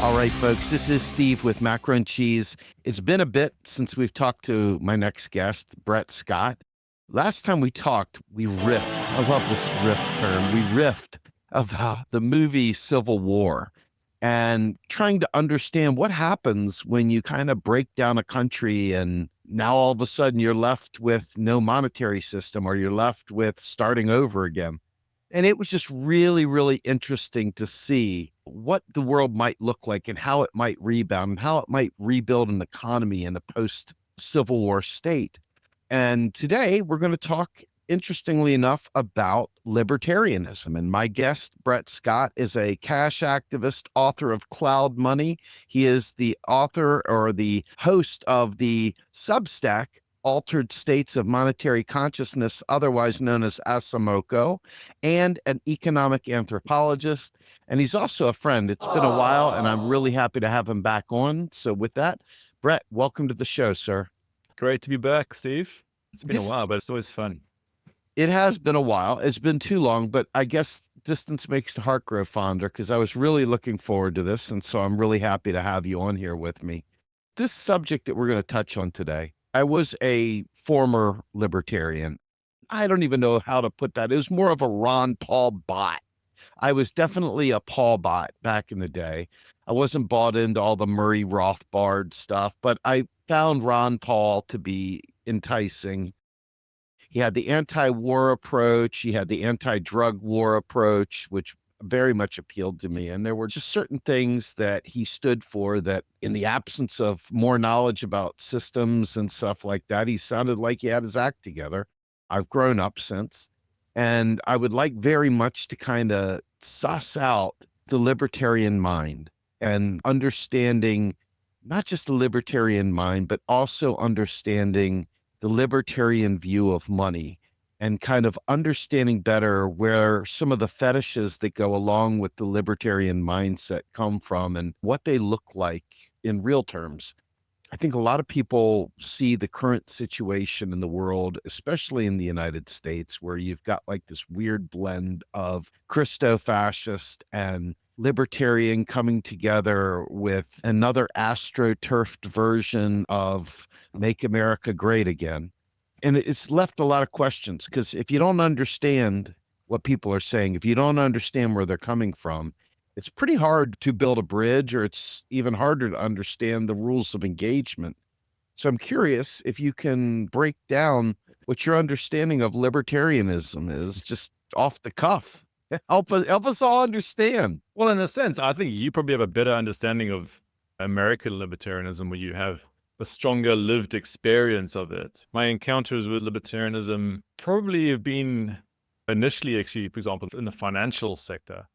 All right, folks, this is Steve with Macro and Cheese. It's been a bit since we've talked to my next guest, Brett Scott. Last time we talked, we riffed. I love this riff term. We riffed about the movie Civil War and trying to understand what happens when you kind of break down a country and now all of a sudden you're left with no monetary system or you're left with starting over again. And it was just really, really interesting to see what the world might look like and how it might rebound and how it might rebuild an economy in a post-Civil War state. And today we're going to talk, interestingly enough, about libertarianism. And my guest, Brett Scott, is a cash activist, author of Cloud Money. He is the author or the host of the Substack, Altered States of Monetary Consciousness, otherwise known as Asimoko, and an economic anthropologist. And he's also a friend. It's been a while, and I'm really happy to have him back on. So with that, Brett, welcome to the show, sir. Great to be back, Steve. It's been a while, but it's always fun. It has been a while. It's been too long, but I guess distance makes the heart grow fonder because I was really looking forward to this. And so I'm really happy to have you on here with me. This subject that we're going to touch on today, I was a former libertarian. I don't even know how to put that. It was more of a Ron Paul bot. I was definitely a Paul bot back in the day. I wasn't bought into all the Murray Rothbard stuff, but I found Ron Paul to be enticing. He had the anti-war approach. He had the anti-drug war approach, which very much appealed to me. And there were just certain things that he stood for that in the absence of more knowledge about systems and stuff like that, he sounded like he had his act together. I've grown up since, and I would like very much to kind of suss out the libertarian mind and understanding not just the libertarian mind, but also understanding the libertarian view of money and kind of understanding better where some of the fetishes that go along with the libertarian mindset come from and what they look like in real terms. I think a lot of people see the current situation in the world, especially in the United States, where you've got like this weird blend of Christo-fascist and libertarian coming together with another astroturfed version of Make America Great Again. And it's left a lot of questions because if you don't understand what people are saying, if you don't understand where they're coming from, it's pretty hard to build a bridge, or it's even harder to understand the rules of engagement. So I'm curious if you can break down what your understanding of libertarianism is, just off the cuff. Help us all understand. Well, in a sense, I think you probably have a better understanding of American libertarianism where you have a stronger lived experience of it. My encounters with libertarianism probably have been initially, actually, for example, in the financial sector.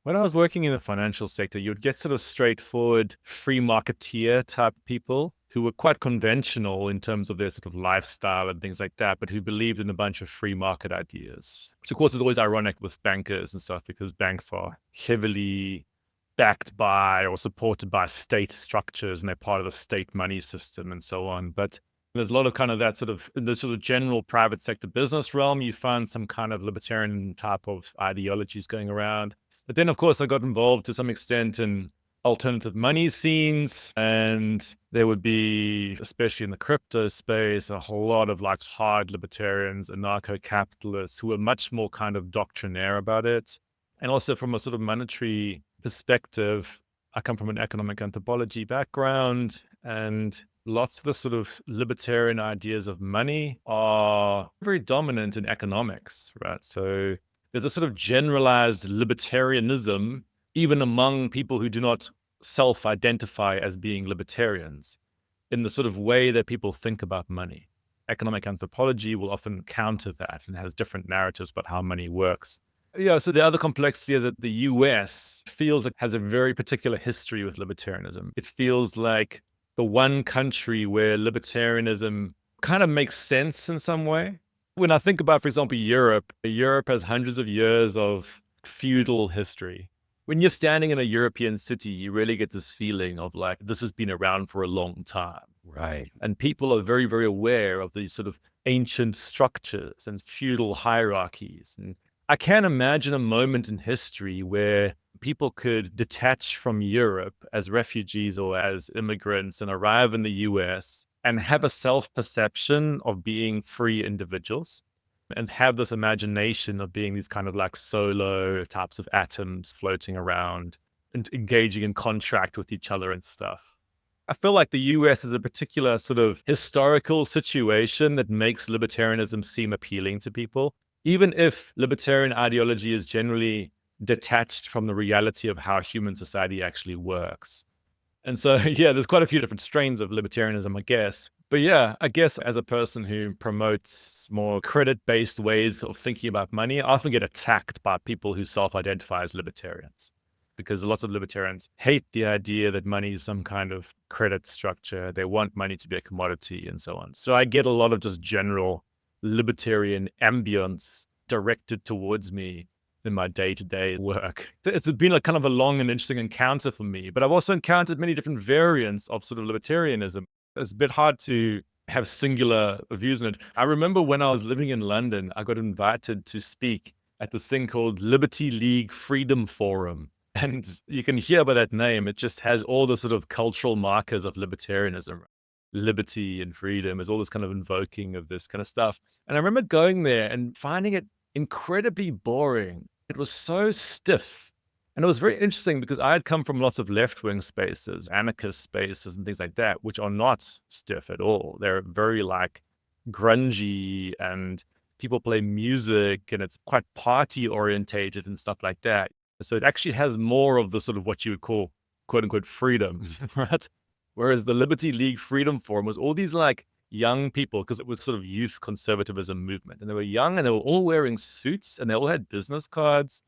When I was working in the financial sector, you'd get sort of straightforward free marketeer type people who were quite conventional in terms of their sort of lifestyle and things like that, but who believed in a bunch of free market ideas, which of course is always ironic with bankers and stuff because banks are heavily backed by or supported by state structures and they're part of the state money system and so on. But there's a lot of kind of that sort of, in the sort of general private sector business realm, you find some kind of libertarian type of ideologies going around. But then, of course, I got involved to some extent in alternative money scenes, and there would be, especially in the crypto space, a whole lot of like hard libertarians, anarcho-capitalists who were much more kind of doctrinaire about it. And also from a sort of monetary perspective, I come from an economic anthropology background, and lots of the sort of libertarian ideas of money are very dominant in economics, right? So there's a sort of generalized libertarianism, even among people who do not self-identify as being libertarians, in the sort of way that people think about money. Economic anthropology will often counter that and has different narratives about how money works. Yeah, so the other complexity is that the US feels it has a very particular history with libertarianism. It feels like the one country where libertarianism kind of makes sense in some way. When I think about, for example, Europe has hundreds of years of feudal history. When you're standing in a European city, you really get this feeling of like, this has been around for a long time. Right. And people are very, very aware of these sort of ancient structures and feudal hierarchies. And I can't imagine a moment in history where people could detach from Europe as refugees or as immigrants and arrive in the US and have a self-perception of being free individuals and have this imagination of being these kind of like solo types of atoms floating around and engaging in contract with each other and stuff. I feel like the US is a particular sort of historical situation that makes libertarianism seem appealing to people, even if libertarian ideology is generally detached from the reality of how human society actually works. And so, yeah, there's quite a few different strains of libertarianism, I guess. But yeah, I guess as a person who promotes more credit-based ways of thinking about money, I often get attacked by people who self-identify as libertarians, because lots of libertarians hate the idea that money is some kind of credit structure. They want money to be a commodity and so on. So I get a lot of just general libertarian ambience directed towards me in my day-to-day work. It's been a kind of a long and interesting encounter for me, but I've also encountered many different variants of sort of libertarianism. It's a bit hard to have singular views on it. I remember when I was living in London, I got invited to speak at this thing called Liberty League Freedom Forum. And you can hear by that name, it just has all the sort of cultural markers of libertarianism. Liberty and freedom is all this kind of invoking of this kind of stuff. And I remember going there and finding it incredibly boring. It was so stiff. And it was very interesting because I had come from lots of left-wing spaces, anarchist spaces and things like that, which are not stiff at all. They're very like grungy and people play music and it's quite party orientated and stuff like that. So it actually has more of the sort of what you would call quote unquote freedom, right? Whereas the Liberty League Freedom Forum was all these like young people, because it was sort of youth conservatism movement. And they were young and they were all wearing suits and they all had business cards.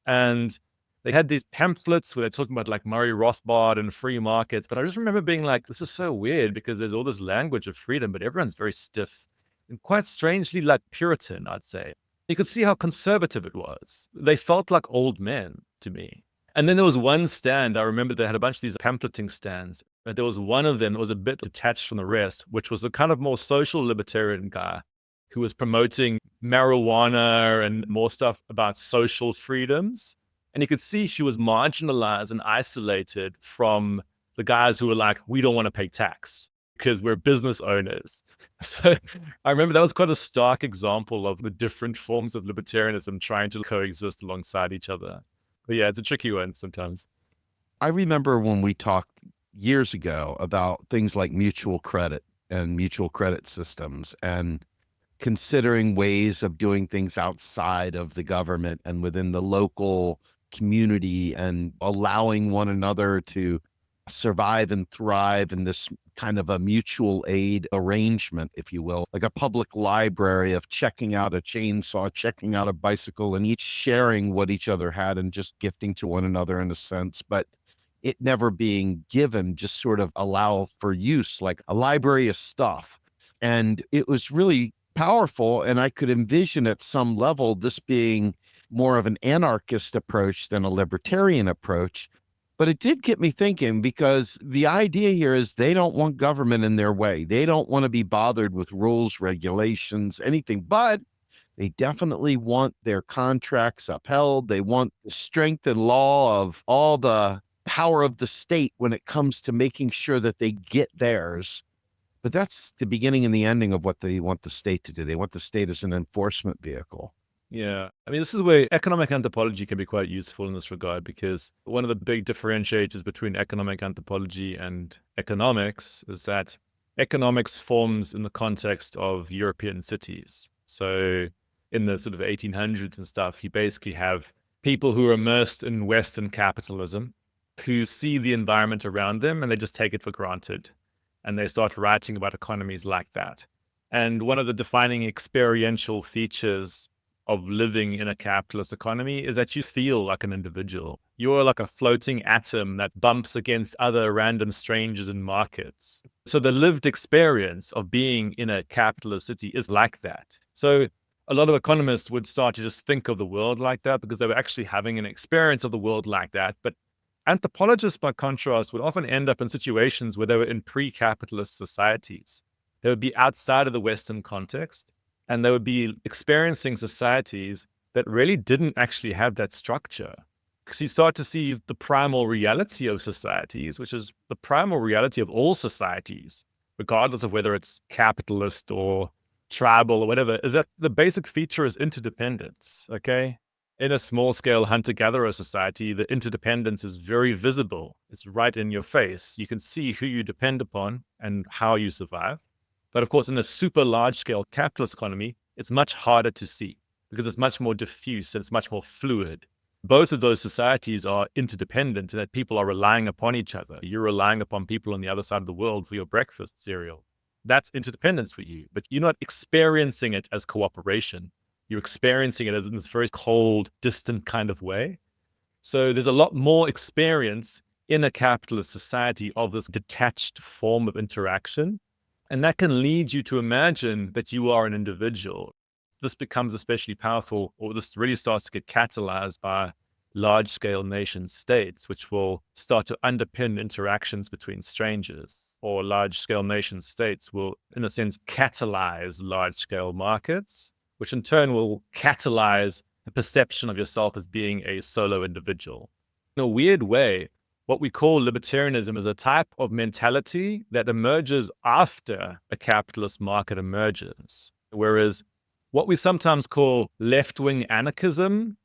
And they had these pamphlets where they're talking about like Murray Rothbard and free markets. But I just remember being like, this is so weird because there's all this language of freedom, but everyone's very stiff and quite strangely like Puritan, I'd say. You could see how conservative it was. They felt like old men to me. And then there was one stand, I remember they had a bunch of these pamphleting stands, but there was one of them that was a bit detached from the rest, which was a kind of more social libertarian guy who was promoting marijuana and more stuff about social freedoms. And you could see she was marginalized and isolated from the guys who were like, we don't want to pay tax because we're business owners. So I remember that was quite a stark example of the different forms of libertarianism trying to coexist alongside each other. But yeah, it's a tricky one sometimes. I remember when we talked years ago about things like mutual credit and mutual credit systems and considering ways of doing things outside of the government and within the local community and allowing one another to survive and thrive in this kind of a mutual aid arrangement, if you will, like a public library of checking out a chainsaw, checking out a bicycle, and each sharing what each other had and just gifting to one another in a sense, but it never being given, just sort of allow for use, like a library of stuff. And it was really powerful. And I could envision at some level this being more of an anarchist approach than a libertarian approach. But it did get me thinking, because the idea here is they don't want government in their way. They don't want to be bothered with rules, regulations, anything, but they definitely want their contracts upheld. They want the strength and law of all the power of the state when it comes to making sure that they get theirs. But that's the beginning and the ending of what they want the state to do. They want the state as an enforcement vehicle. Yeah. I mean, this is where economic anthropology can be quite useful in this regard, because one of the big differentiators between economic anthropology and economics is that economics forms in the context of European cities. So in the sort of 1800s and stuff, you basically have people who are immersed in Western capitalism who see the environment around them and they just take it for granted. And they start writing about economies like that. And one of the defining experiential features of living in a capitalist economy is that you feel like an individual. You're like a floating atom that bumps against other random strangers in markets. So the lived experience of being in a capitalist city is like that. So a lot of economists would start to just think of the world like that because they were actually having an experience of the world like that. But anthropologists, by contrast, would often end up in situations where they were in pre-capitalist societies. They would be outside of the Western context, and they would be experiencing societies that really didn't actually have that structure. Because you start to see the primal reality of societies, which is the primal reality of all societies, regardless of whether it's capitalist or tribal or whatever, is that the basic feature is interdependence, okay? In a small-scale hunter-gatherer society, the interdependence is very visible. It's right in your face. You can see who you depend upon and how you survive. But of course, in a super large-scale capitalist economy, it's much harder to see because it's much more diffuse and it's much more fluid. Both of those societies are interdependent in that people are relying upon each other. You're relying upon people on the other side of the world for your breakfast cereal. That's interdependence for you, but you're not experiencing it as cooperation. You're experiencing it as in this very cold, distant kind of way. So there's a lot more experience in a capitalist society of this detached form of interaction. And that can lead you to imagine that you are an individual. This becomes especially powerful, or this really starts to get catalyzed by large-scale nation states, which will start to underpin interactions between strangers, or large-scale nation states will, in a sense, catalyze large-scale markets, which in turn will catalyze the perception of yourself as being a solo individual. In a weird way, what we call libertarianism is a type of mentality that emerges after a capitalist market emerges, whereas what we sometimes call left-wing anarchism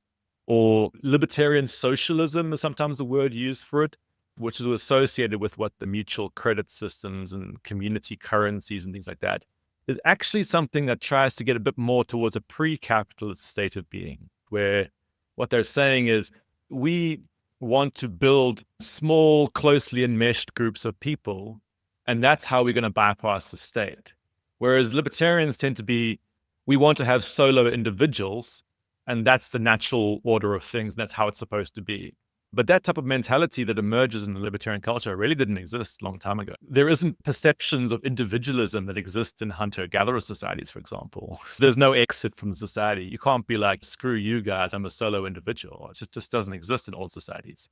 or libertarian socialism is sometimes the word used for it, which is associated with what the mutual credit systems and community currencies and things like that, is actually something that tries to get a bit more towards a pre-capitalist state of being, where what they're saying is we want to build small, closely enmeshed groups of people, and that's how we're going to bypass the state. Whereas libertarians tend to be, we want to have solo individuals, and that's the natural order of things. That's how it's supposed to be. But that type of mentality that emerges in the libertarian culture really didn't exist a long time ago. There isn't perceptions of individualism that exist in hunter-gatherer societies, for example. There's no exit from the society. You can't be like, screw you guys, I'm a solo individual. It just doesn't exist in all societies.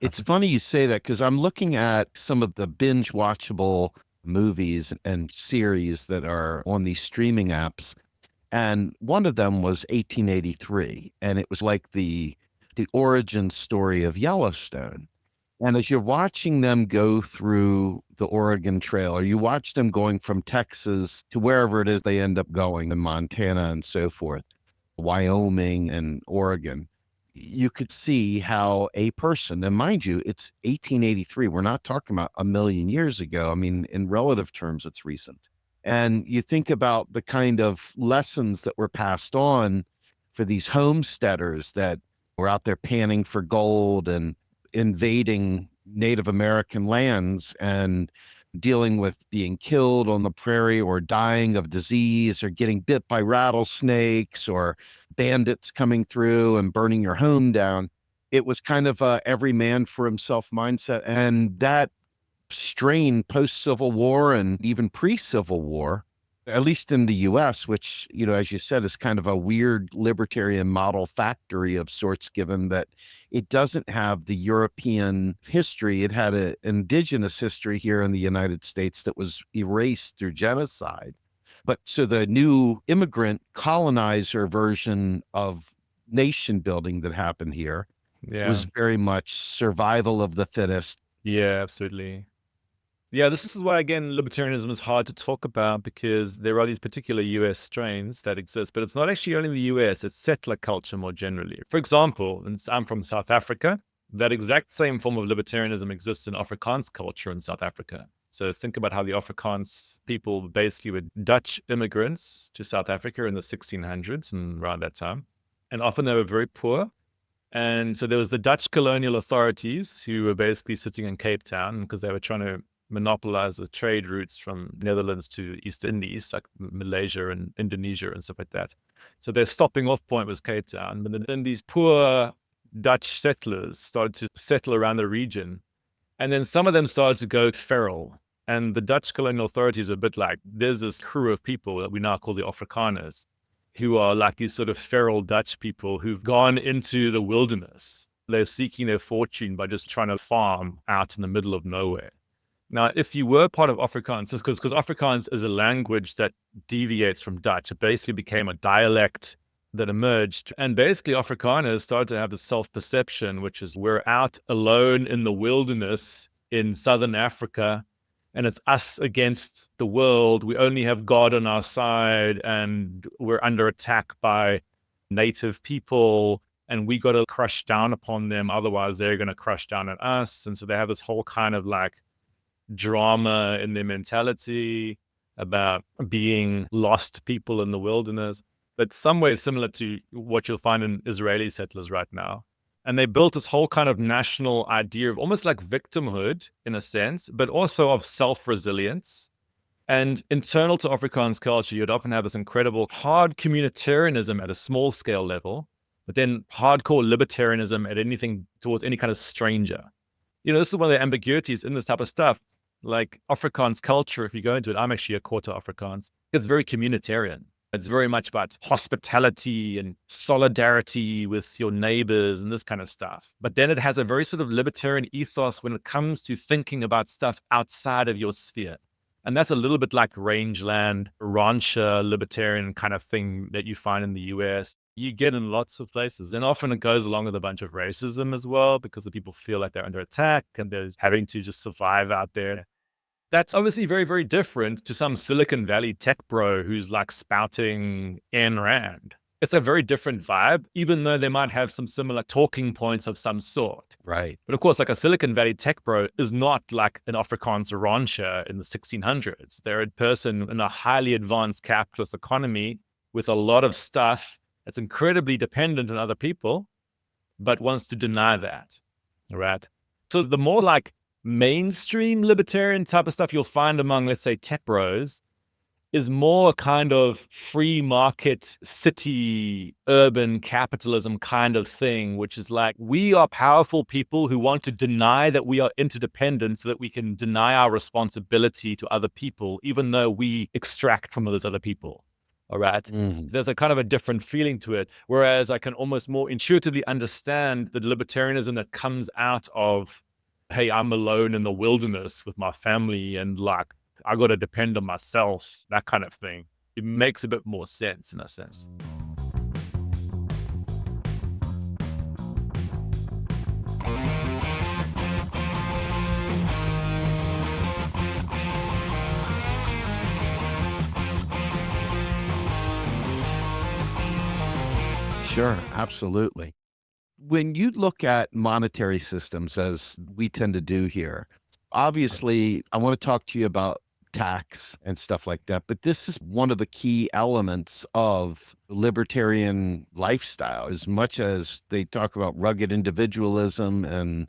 It's funny you say that because I'm looking at some of the binge watchable movies and series that are on these streaming apps. And one of them was 1883, and it was like the origin story of Yellowstone. And as you're watching them go through the Oregon Trail, or you watch them going from Texas to wherever it is they end up going in Montana and so forth, Wyoming and Oregon, you could see how a person, and mind you, it's 1883. We're not talking about a million years ago. I mean, in relative terms, it's recent. And you think about the kind of lessons that were passed on for these homesteaders that were out there panning for gold and invading Native American lands and dealing with being killed on the prairie or dying of disease or getting bit by rattlesnakes or bandits coming through and burning your home down. It was kind of a every man for himself mindset. And that strain post-Civil War and even pre-Civil War, at least in the US, which, you know, as you said, is kind of a weird libertarian model factory of sorts, given that it doesn't have the European history. It had an indigenous history here in the United States that was erased through genocide. But so the new immigrant colonizer version of nation building that happened here was very much survival of the fittest. Yeah, absolutely. Yeah, this is why, again, libertarianism is hard to talk about because there are these particular US strains that exist, but it's not actually only the US, it's settler culture more generally. For example, and I'm from South Africa, that exact same form of libertarianism exists in Afrikaans culture in South Africa. So think about how the Afrikaans people basically were Dutch immigrants to South Africa in the 1600s and around that time. And often they were very poor. And so there was the Dutch colonial authorities who were basically sitting in Cape Town because they were trying to monopolize the trade routes from Netherlands to East Indies, like Malaysia and Indonesia and stuff like that. So their stopping off point was Cape Town. But then these poor Dutch settlers started to settle around the region. And then some of them started to go feral. And the Dutch colonial authorities are a bit like, there's this crew of people that we now call the Afrikaners, who are like these sort of feral Dutch people who've gone into the wilderness. They're seeking their fortune by just trying to farm out in the middle of nowhere. Now, if you were part of Afrikaans, because Afrikaans is a language that deviates from Dutch, it basically became a dialect that emerged. And basically, Afrikaners started to have the self-perception, which is we're out alone in the wilderness in southern Africa, and it's us against the world. We only have God on our side, and we're under attack by native people, and we got to crush down upon them. Otherwise, they're going to crush down on us. And so they have this whole kind of like drama in their mentality about being lost people in the wilderness. But some ways similar to what you'll find in Israeli settlers right now. And they built this whole kind of national idea of almost like victimhood in a sense, but also of self-resilience. And internal to Afrikaans culture, you'd often have this incredible hard communitarianism at a small scale level, but then hardcore libertarianism at anything towards any kind of stranger. You know, this is one of the ambiguities in this type of stuff. Like Afrikaans culture, if you go into it, I'm actually a quarter Afrikaans. It's very communitarian. It's very much about hospitality and solidarity with your neighbors and this kind of stuff. But then it has a very sort of libertarian ethos when it comes to thinking about stuff outside of your sphere. And that's a little bit like rangeland, rancher, libertarian kind of thing that you find in the US. You get in lots of places. And often it goes along with a bunch of racism as well, because the people feel like they're under attack and they're having to just survive out there. That's obviously very, very different to some Silicon Valley tech bro who's like spouting Ayn Rand. It's a very different vibe, even though they might have some similar talking points of some sort. Right. But of course, like a Silicon Valley tech bro is not like an Afrikaans rancher in the 1600s. They're a person in a highly advanced capitalist economy with a lot of stuff that's incredibly dependent on other people, but wants to deny that, right? So the more like mainstream libertarian type of stuff you'll find among, let's say, tech bros is more kind of free market, city, urban capitalism kind of thing, which is like, we are powerful people who want to deny that we are interdependent so that we can deny our responsibility to other people, even though we extract from those other people. All right. There's a kind of a different feeling to it. Whereas I can almost more intuitively understand the libertarianism that comes out of, hey, I'm alone in the wilderness with my family and like, I got to depend on myself, that kind of thing. It makes a bit more sense in a sense. Sure, absolutely. When you look at monetary systems, as we tend to do here, obviously, I want to talk to you about tax and stuff like that, but this is one of the key elements of the libertarian lifestyle, as much as they talk about rugged individualism and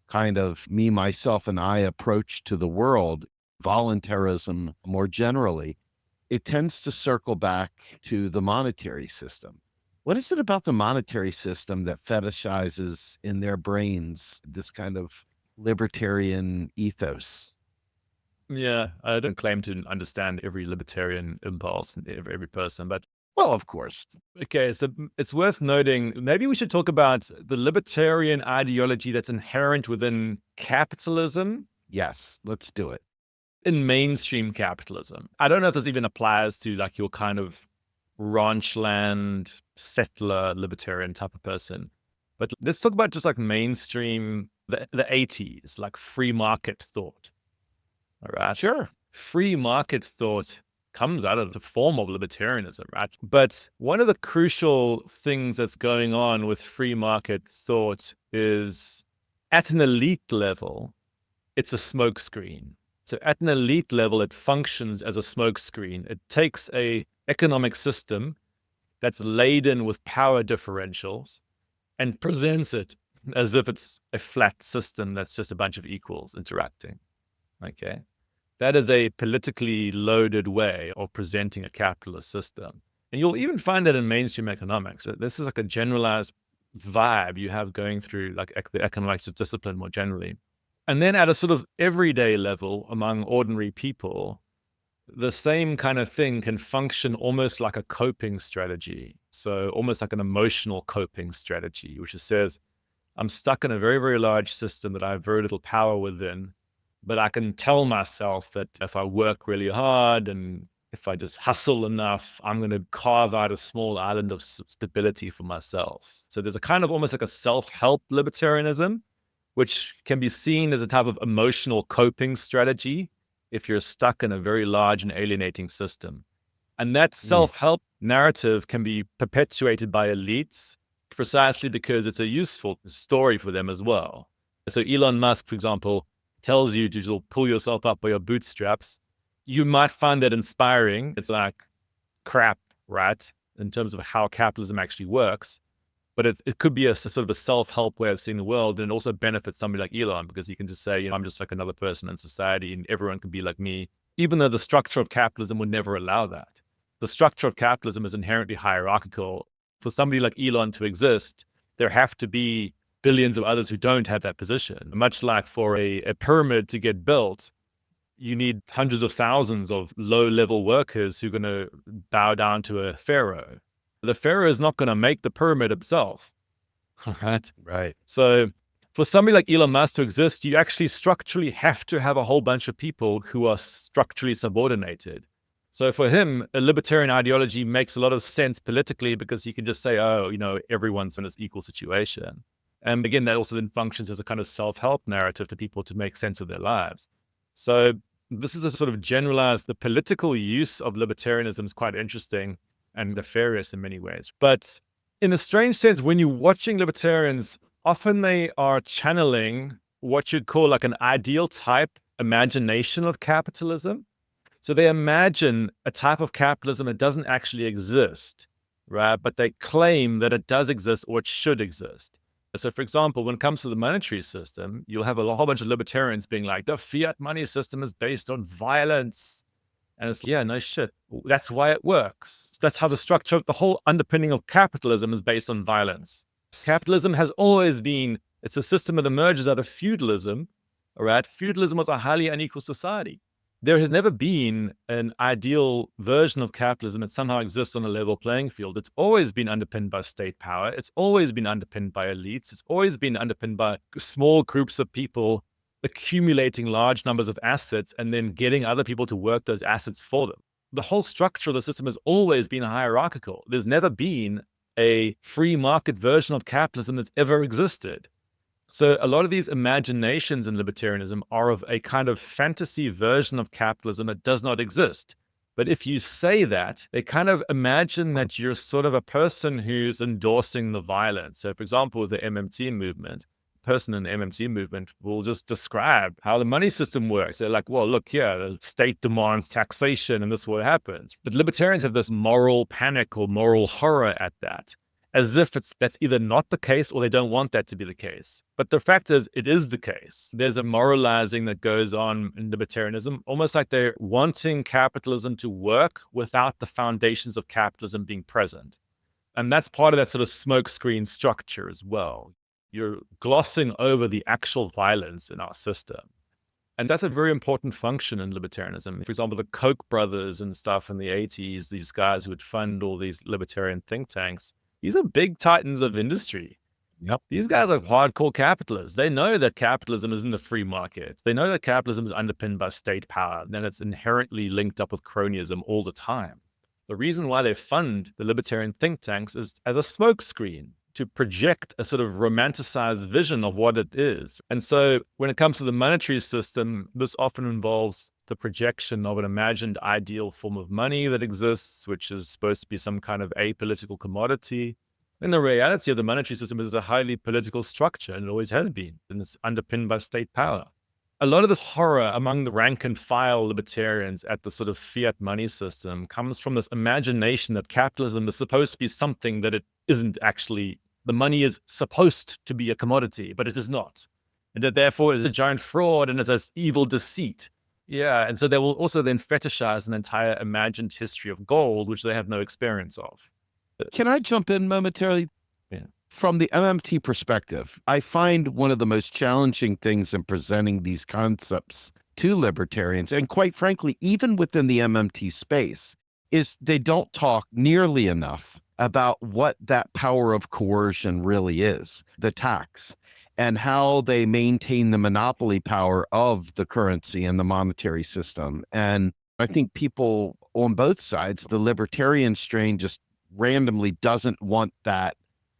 kind of me, myself, and I approach to the world, voluntarism more generally. It tends to circle back to the monetary system. What is it about the monetary system that fetishizes in their brains this kind of libertarian ethos? Yeah, I don't claim to understand every libertarian impulse in every person, but Well, of course. okay, so it's worth noting, maybe we should talk about the libertarian ideology that's inherent within capitalism Yes, let's do it. in mainstream capitalism. I don't know if this even applies to like your kind of ranchland settler libertarian type of person, but let's talk about just like mainstream, the 80s, like free market thought. All right. Sure. Free market thought comes out of the form of libertarianism, right? But one of the crucial things that's going on with free market thought is at an elite level, it's a smokescreen. So at an elite level, it functions as a smokescreen. It takes a economic system that's laden with power differentials and presents it as if it's a flat system that's just a bunch of equals interacting. Okay. That is a politically loaded way of presenting a capitalist system. And you'll even find that in mainstream economics. This is like a generalized vibe you have going through like the economics discipline more generally. And then at a sort of everyday level among ordinary people, the same kind of thing can function almost like a coping strategy. So almost like an emotional coping strategy, which says, I'm stuck in a very, very large system that I have very little power within. But I can tell myself that if I work really hard and if I just hustle enough, I'm going to carve out a small island of stability for myself. So there's a kind of almost like a self-help libertarianism, which can be seen as a type of emotional coping strategy if you're stuck in a very large and alienating system. And that self-help narrative can be perpetuated by elites precisely because it's a useful story for them as well. So Elon Musk, for example, tells you to pull yourself up by your bootstraps. You might find that inspiring. It's like crap, right? In terms of how capitalism actually works. But it could be a sort of a self-help way of seeing the world, and it also benefits somebody like Elon because he can just say, I'm just like another person in society and everyone can be like me, even though the structure of capitalism would never allow that. The structure of capitalism is inherently hierarchical. For somebody like Elon to exist, there have to be billions of others who don't have that position. Much like for a pyramid to get built, you need hundreds of thousands of low-level workers who are going to bow down to a pharaoh. The pharaoh is not going to make the pyramid himself, right? Right. So for somebody like Elon Musk to exist, you actually structurally have to have a whole bunch of people who are structurally subordinated. So for him, a libertarian ideology makes a lot of sense politically because he can just say, everyone's in this equal situation. And again, that also then functions as a kind of self-help narrative to people to make sense of their lives. So this is a sort of generalized, the political use of libertarianism is quite interesting and nefarious in many ways. But in a strange sense, when you're watching libertarians, often they are channeling what you'd call like an ideal type imagination of capitalism. So they imagine a type of capitalism that doesn't actually exist, right? But they claim that it does exist or it should exist. So for example, when it comes to the monetary system, you'll have a whole bunch of libertarians being like, the fiat money system is based on violence. And it's, yeah, no shit. That's why it works. That's how the structure of the whole underpinning of capitalism is based on violence. Capitalism has always been, it's a system that emerges out of feudalism, all right? Feudalism was a highly unequal society. There has never been an ideal version of capitalism that somehow exists on a level playing field. It's always been underpinned by state power. It's always been underpinned by elites. It's always been underpinned by small groups of people accumulating large numbers of assets and then getting other people to work those assets for them. The whole structure of the system has always been hierarchical. There's never been a free market version of capitalism that's ever existed. So a lot of these imaginations in libertarianism are of a kind of fantasy version of capitalism that does not exist. But if you say that, they kind of imagine that you're sort of a person who's endorsing the violence. So for example, with the MMT movement, person in the MMT movement will just describe how the money system works. They're like, well, look, yeah, the state demands taxation and this is what happens. But libertarians have this moral panic or moral horror at that, as if that's either not the case or they don't want that to be the case. But the fact is, it is the case. There's a moralizing that goes on in libertarianism, almost like they're wanting capitalism to work without the foundations of capitalism being present. And that's part of that sort of smokescreen structure as well. You're glossing over the actual violence in our system. And that's a very important function in libertarianism. For example, the Koch brothers and stuff in the 80s, these guys who would fund all these libertarian think tanks, these are big titans of industry. Yep. These guys are hardcore capitalists. They know that capitalism isn't a free market. They know that capitalism is underpinned by state power, and it's inherently linked up with cronyism all the time. The reason why they fund the libertarian think tanks is as a smokescreen to project a sort of romanticized vision of what it is. And so when it comes to the monetary system, this often involves the projection of an imagined ideal form of money that exists, which is supposed to be some kind of apolitical commodity. And the reality of the monetary system is a highly political structure, and it always has been, and it's underpinned by state power. A lot of this horror among the rank and file libertarians at the sort of fiat money system comes from this imagination that capitalism is supposed to be something that it isn't actually. The money is supposed to be a commodity, but it is not. And that therefore it is a giant fraud and it's an evil deceit. Yeah, and so they will also then fetishize an entire imagined history of gold, which they have no experience of. Can I jump in momentarily? Yeah. From the MMT perspective, I find one of the most challenging things in presenting these concepts to libertarians, and quite frankly, even within the MMT space, is they don't talk nearly enough about what that power of coercion really is, the tax, and how they maintain the monopoly power of the currency and the monetary system. And I think people on both sides. The libertarian strain just randomly doesn't want that,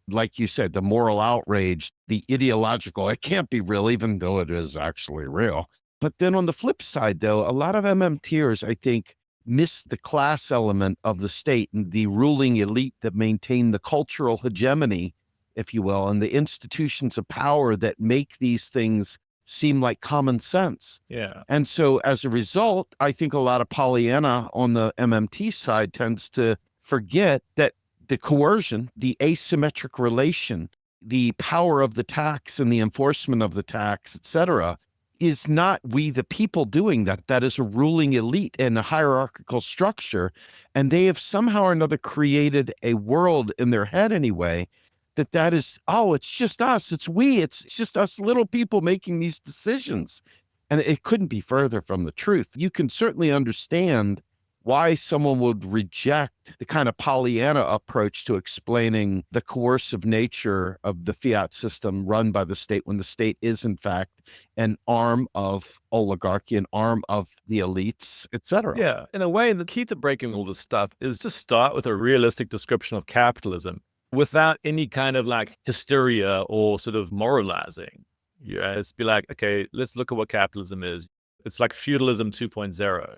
like you said, the moral outrage, the ideological. It can't be real, even though it is actually real. But then on the flip side, though, a lot of MMTers, I think, miss the class element of the state and the ruling elite that maintain the cultural hegemony, if you will, and the institutions of power that make these things seem like common sense. Yeah. And so as a result, I think a lot of Pollyanna on the MMT side tends to forget that the coercion, the asymmetric relation, the power of the tax and the enforcement of the tax, et cetera, is not we the people doing that. That is a ruling elite and a hierarchical structure. And they have somehow or another created a world in their head anyway, that is, oh, it's just us. It's we. It's just us little people making these decisions. And it couldn't be further from the truth. You can certainly understand why someone would reject the kind of Pollyanna approach to explaining the coercive nature of the fiat system run by the state when the state is, in fact, an arm of oligarchy, an arm of the elites, et cetera. Yeah. In a way, the key to breaking all this stuff is to start with a realistic description of capitalism without any kind of like hysteria or sort of moralizing. Yeah, it's be like, okay, let's look at what capitalism is. It's like feudalism 2.0.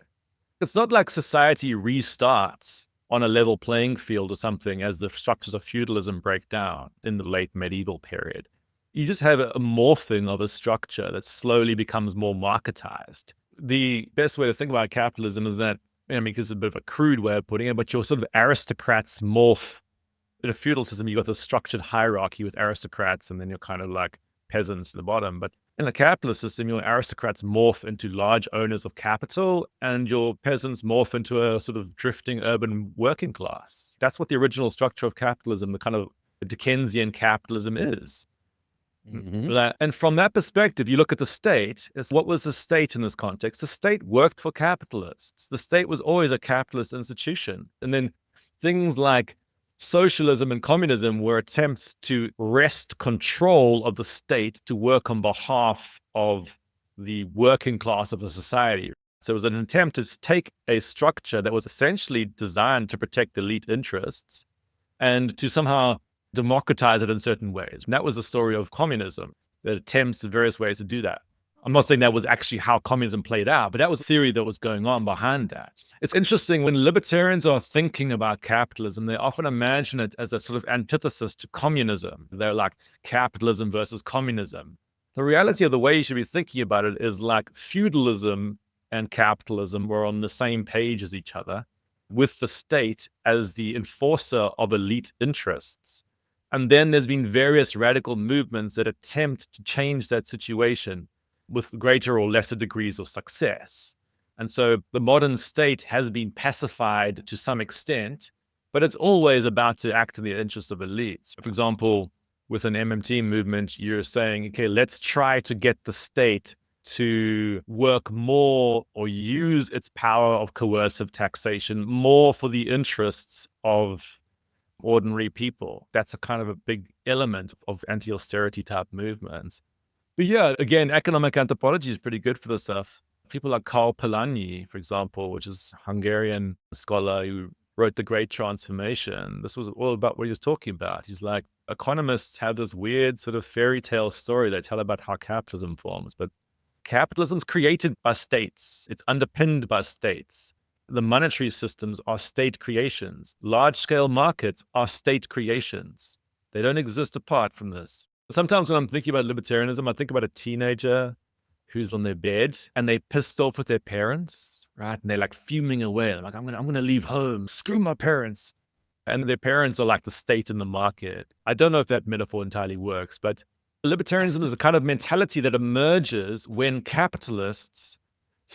It's not like society restarts on a level playing field or something as the structures of feudalism break down in the late medieval period. You just have a morphing of a structure that slowly becomes more marketized. The best way to think about capitalism is that, I mean, this is a bit of a crude way of putting it, but your sort of aristocrats morph. In a feudal system, you got the structured hierarchy with aristocrats and then you're kind of like peasants at the bottom. But in a capitalist system, your aristocrats morph into large owners of capital and your peasants morph into a sort of drifting urban working class. That's what the original structure of capitalism, the kind of Dickensian capitalism is. Mm-hmm. And from that perspective, you look at the state. What was the state in this context? The state worked for capitalists. The state was always a capitalist institution. And then things like socialism and communism were attempts to wrest control of the state to work on behalf of the working class of a society. So it was an attempt to take a structure that was essentially designed to protect elite interests and to somehow democratize it in certain ways. And that was the story of communism, that attempts in various ways to do that. I'm not saying that was actually how communism played out, but that was the theory that was going on behind that. It's interesting when libertarians are thinking about capitalism, they often imagine it as a sort of antithesis to communism. They're like capitalism versus communism. The reality of the way you should be thinking about it is like feudalism and capitalism were on the same page as each other, with the state as the enforcer of elite interests. And then there's been various radical movements that attempt to change that situation with greater or lesser degrees of success. And so the modern state has been pacified to some extent, but it's always about to act in the interest of elites. For example, with an MMT movement, you're saying, okay, let's try to get the state to work more or use its power of coercive taxation more for the interests of ordinary people. That's a kind of a big element of anti-austerity type movements. But yeah, again, economic anthropology is pretty good for this stuff. People like Karl Polanyi, for example, which is a Hungarian scholar who wrote The Great Transformation. This was all about what he was talking about. He's like, economists have this weird sort of fairy tale story they tell about how capitalism forms, but capitalism's created by states. It's underpinned by states. The monetary systems are state creations. Large-scale markets are state creations. They don't exist apart from this. Sometimes when I'm thinking about libertarianism, I think about a teenager who's on their bed and they pissed off with their parents, right? And they're like fuming away. They're like, I'm gonna leave home. Screw my parents. And their parents are like the state in the market. I don't know if that metaphor entirely works, but libertarianism is a kind of mentality that emerges when capitalists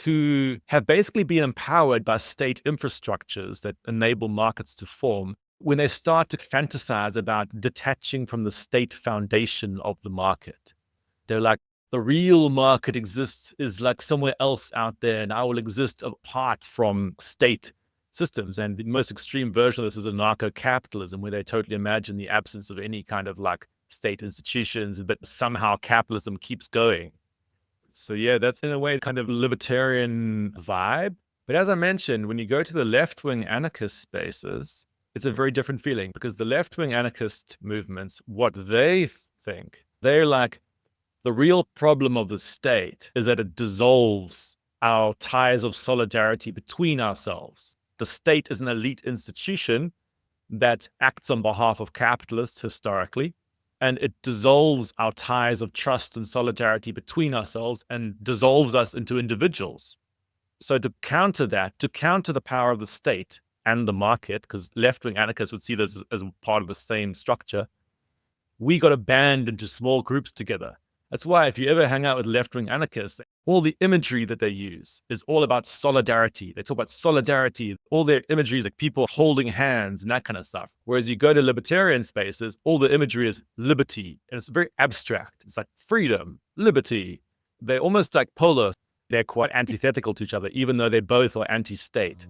who have basically been empowered by state infrastructures that enable markets to form, when they start to fantasize about detaching from the state foundation of the market. They're like, the real market exists is like somewhere else out there, and I will exist apart from state systems. And the most extreme version of this is anarcho-capitalism, where they totally imagine the absence of any kind of like state institutions, but somehow capitalism keeps going. So yeah, that's in a way kind of libertarian vibe. But as I mentioned, when you go to the left-wing anarchist spaces, it's a very different feeling, because the left-wing anarchist movements, what they think, they're like, the real problem of the state is that it dissolves our ties of solidarity between ourselves. The state is an elite institution that acts on behalf of capitalists historically, and it dissolves our ties of trust and solidarity between ourselves and dissolves us into individuals. So to counter that, to counter the power of the state and the market, because left-wing anarchists would see this as part of the same structure, we got to band into small groups together. That's why if you ever hang out with left-wing anarchists, all the imagery that they use is all about solidarity. They talk about solidarity. All their imagery is like people holding hands and that kind of stuff. Whereas you go to libertarian spaces, all the imagery is liberty. And it's very abstract. It's like freedom, liberty. They're almost like polar. They're quite antithetical to each other, even though they both are anti-state.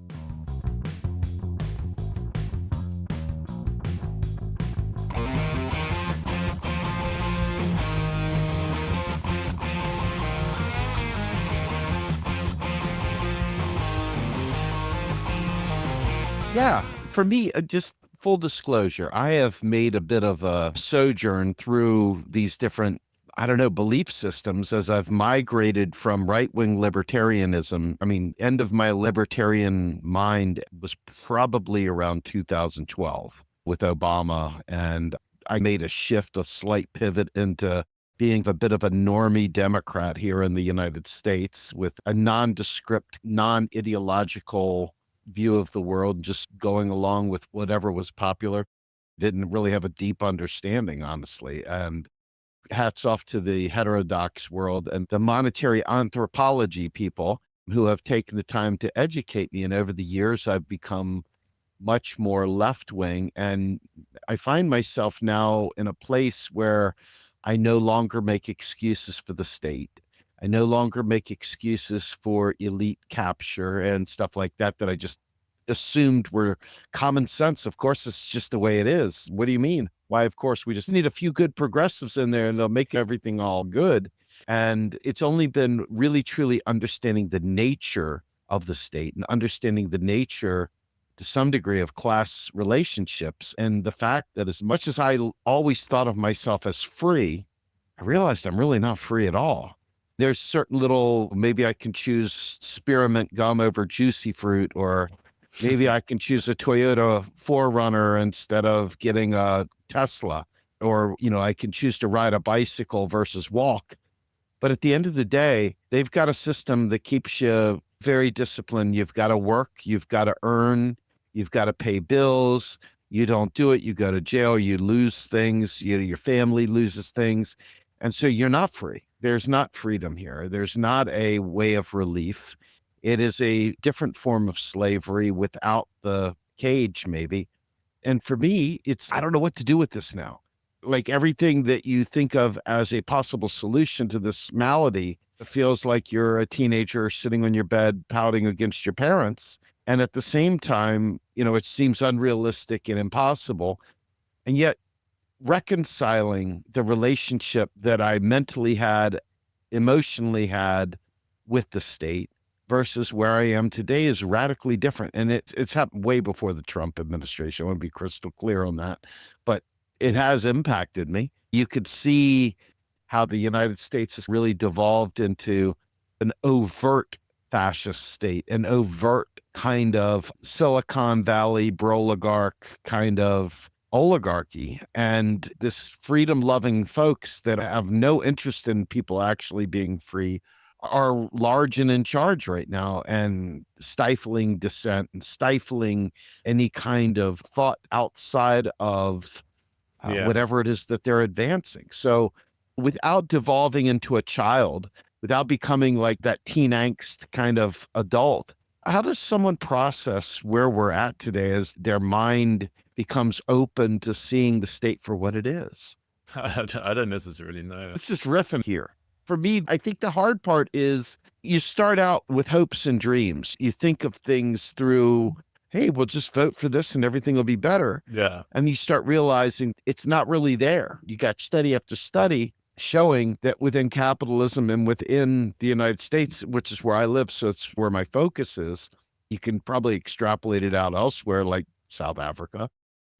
Yeah, for me, just full disclosure, I have made a bit of a sojourn through these different, I don't know, belief systems as I've migrated from right-wing libertarianism. I mean, end of my libertarian mind was probably around 2012 with Obama, and I made a shift, a slight pivot into being a bit of a normie Democrat here in the United States with a nondescript, non-ideological view of the world, just going along with whatever was popular. Didn't really have a deep understanding, honestly. And hats off to the heterodox world and the monetary anthropology people who have taken the time to educate me. And over the years, I've become much more left wing. And I find myself now in a place where I no longer make excuses for the state. I no longer make excuses for elite capture and stuff like that, that I just assumed were common sense. Of course, it's just the way it is. What do you mean? Why, of course, we just need a few good progressives in there and they'll make everything all good. And it's only been really, truly understanding the nature of the state and understanding the nature to some degree of class relationships. And the fact that as much as I always thought of myself as free, I realized I'm really not free at all. There's certain little, maybe I can choose spearmint gum over juicy fruit, or maybe I can choose a Toyota 4Runner instead of getting a Tesla, or, I can choose to ride a bicycle versus walk. But at the end of the day, they've got a system that keeps you very disciplined. You've got to work, you've got to earn, you've got to pay bills. You don't do it, you go to jail, you lose things, your family loses things. And so you're not free. There's not freedom here. There's not a way of relief. It is a different form of slavery without the cage, maybe. And for me, I don't know what to do with this now. Like everything that you think of as a possible solution to this malady, it feels like you're a teenager sitting on your bed pouting against your parents. And at the same time, it seems unrealistic and impossible. And yet, reconciling the relationship that I mentally had, emotionally had with the state versus where I am today is radically different. And it's happened way before the Trump administration. I want to be crystal clear on that. But it has impacted me. You could see how the United States has really devolved into an overt fascist state, an overt kind of Silicon Valley broligarch kind of oligarchy, and this freedom-loving folks that have no interest in people actually being free are large and in charge right now, and stifling dissent and stifling any kind of thought outside of Yeah. whatever it is that they're advancing. So without devolving into a child, without becoming like that teen angst kind of adult, how does someone process where we're at today as their mind becomes open to seeing the state for what it is? I don't necessarily know. It's just riffing here. For me, I think the hard part is you start out with hopes and dreams. You think of things through, hey, we'll just vote for this and everything will be better. Yeah. And you start realizing it's not really there. You got study after study showing that within capitalism and within the United States, which is where I live, so it's where my focus is, You can probably extrapolate it out elsewhere, like South Africa.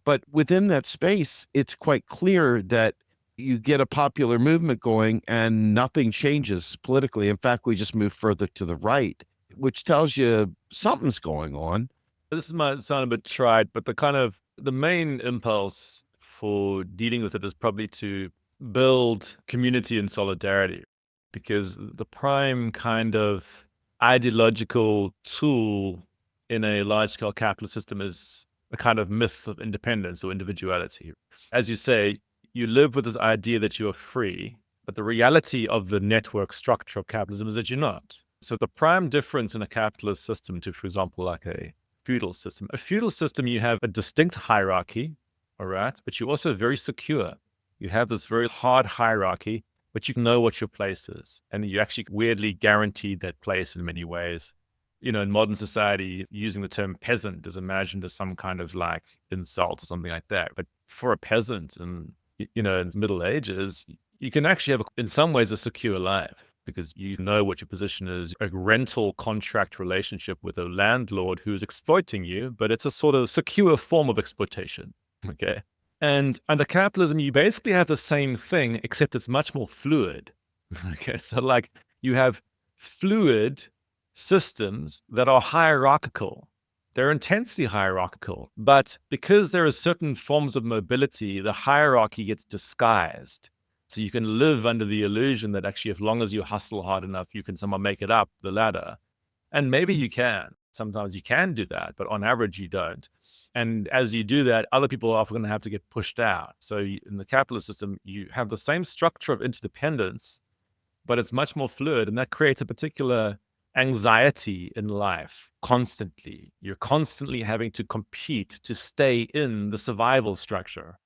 But within that space, it's quite clear that you get a popular movement going and nothing changes politically. In fact, we just move further to the right, which tells you something's going on. This might sound a bit trite, but the main impulse for dealing with it is probably to build community and solidarity, because the prime kind of ideological tool in a large-scale capitalist system is the kind of myth of independence or individuality. As you say, you live with this idea that you are free, but the reality of the network structure of capitalism is that you're not. So the prime difference in a capitalist system to, for example, like a feudal system. A feudal system, you have a distinct hierarchy, all right, but you're also very secure. You have this very hard hierarchy, but you know what your place is. And you actually weirdly guaranteed that place in many ways. You know, in modern society, using the term peasant is imagined as some kind of like insult or something like that. But for a peasant in the Middle Ages, you can actually have, in some ways, a secure life, because you know what your position is, a rental contract relationship with a landlord who is exploiting you, but it's a sort of secure form of exploitation, okay? And under capitalism, you basically have the same thing, except it's much more fluid, okay? So like you have fluid systems that are hierarchical. They're intensely hierarchical, but because there are certain forms of mobility, the hierarchy gets disguised. So you can live under the illusion that actually, as long as you hustle hard enough, you can somehow make it up the ladder. And maybe you can. Sometimes you can do that, but on average, you don't. And as you do that, other people are often going to have to get pushed out. So in the capitalist system, you have the same structure of interdependence, but it's much more fluid. And that creates a particular anxiety in life constantly. You're constantly having to compete to stay in the survival structure,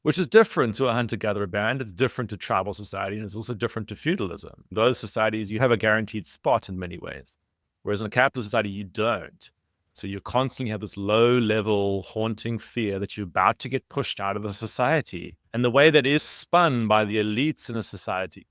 which is different to a hunter-gatherer band. It's different to tribal society, and it's also different to feudalism. Those societies, you have a guaranteed spot in many ways, whereas in a capitalist society, you don't. So you constantly have this low-level haunting fear that you're about to get pushed out of the society. And the way that is spun by the elites in a society,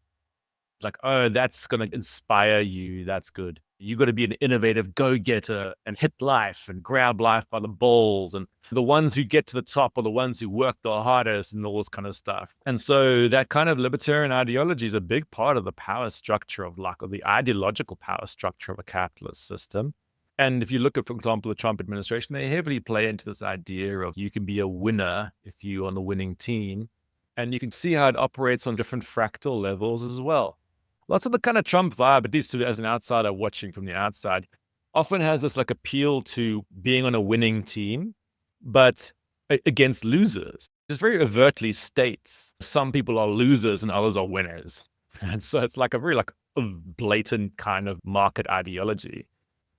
it's like, oh, that's going to inspire you. That's good. You got to be an innovative go-getter and hit life and grab life by the balls. And the ones who get to the top are the ones who work the hardest and all this kind of stuff. And so that kind of libertarian ideology is a big part of the power structure of the ideological power structure of a capitalist system. And if you look at, for example, the Trump administration, they heavily play into this idea of you can be a winner if you're on the winning team. And you can see how it operates on different fractal levels as well. Lots of the kind of Trump vibe, at least as an outsider watching from the outside, often has this like appeal to being on a winning team, but against losers. Just very overtly states some people are losers and others are winners. And so it's like a very like a blatant kind of market ideology.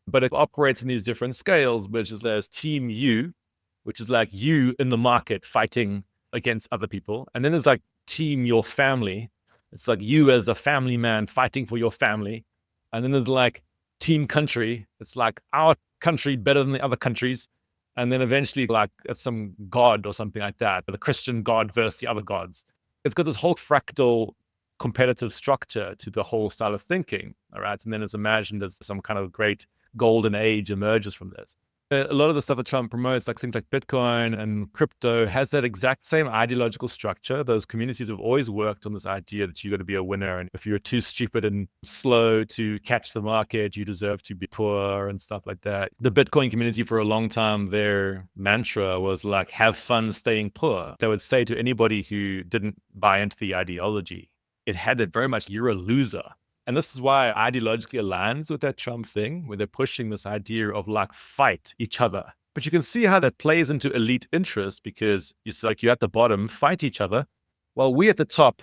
But it operates in these different scales, which is there's team you, which is like you in the market fighting against other people. And then there's like team your family. It's like you as a family man fighting for your family. And then there's like team country. It's like our country better than the other countries. And then eventually like it's some god or something like that, the Christian god versus the other gods. It's got this whole fractal competitive structure to the whole style of thinking. All right. And then it's imagined as some kind of great golden age emerges from this. A lot of the stuff that Trump promotes, like things like Bitcoin and crypto, has that exact same ideological structure. Those communities have always worked on this idea that you got to be a winner. And if you're too stupid and slow to catch the market, you deserve to be poor and stuff like that. The Bitcoin community for a long time, their mantra was like, have fun staying poor. They would say to anybody who didn't buy into the ideology, it had that very much, you're a loser. And this is why ideologically aligns with that Trump thing, where they're pushing this idea of like fight each other. But you can see how that plays into elite interest, because it's like you're at the bottom, fight each other, while we at the top